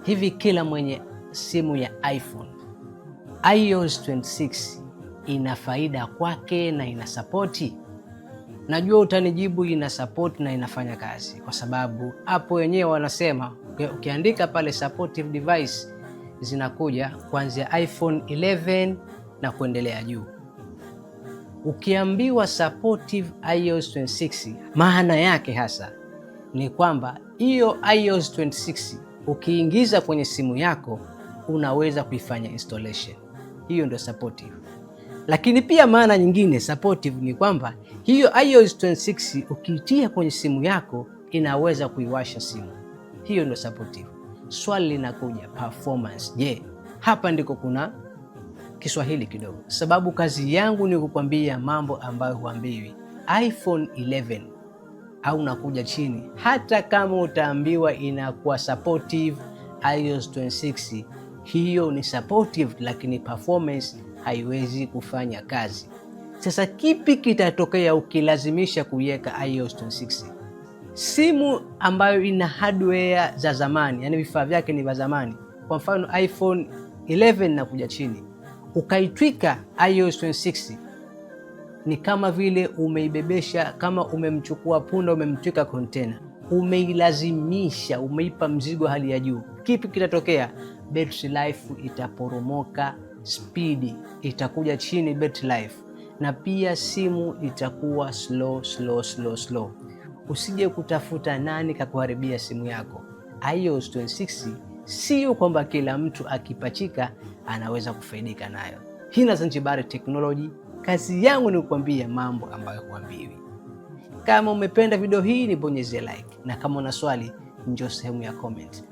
Hivi kila mwenye simu ya iPhone iOS 26 ina faida kwake na ina sapoti? Najua utanijibu ina support na inafanya kazi, kwa sababu hapo wenyewe wanasema ukiandika pale supportive device zinakuja kuanzia iPhone 11 na kuendelea juu. Ukiambiwa supportive iOS 26, maana yake hasa ni kwamba hiyo iOS 26 ukiingiza kwenye simu yako unaweza kuifanya installation. Hiyo ndio supportive. Lakini pia maana nyingine supportive ni kwamba hiyo iOS 26 ukiitia kwenye simu yako inaweza kuiwasha simu. Hiyo ndio supportive. Swali linakuja, performance. Je, hapa ndiko kuna Kiswahili kidogo, sababu kazi yangu ni kukwambia mambo ambayo huambiwi. iPhone 11 au nakuja chini, hata kama utaambiwa inakuwa supportive iOS 26, hiyo ni supportive, lakini performance haiwezi kufanya kazi. Sasa kipi kitatokea ukilazimisha kuiweka iOS 26? Simu ambayo ina hardware za zamani, yani vifaa vyake ni vya zamani, kwa mfano iPhone 11 na kuja chini, ukaitwika iOS 26, ni kama vile umeibebesha, kama umemchukua punda umemtwika container, umeilazimisha, umeipa mzigo hali ya juu. Kipi kitatokea? Battery life itaporomoka, speed itakuja chini battery life, na pia simu itakuwa slow. Usije kutafuta nani kakuharibia simu yako. iOS 26 sio kwamba kila mtu akipachika anaweza kufaidika nayo. Hii ni Zanjibari Technology. Kazi yangu ni kukwambia mambo ambayo huambiwi. Kama umependa video hii, nibonyeze like, na kama una swali njoo sehemu ya comment.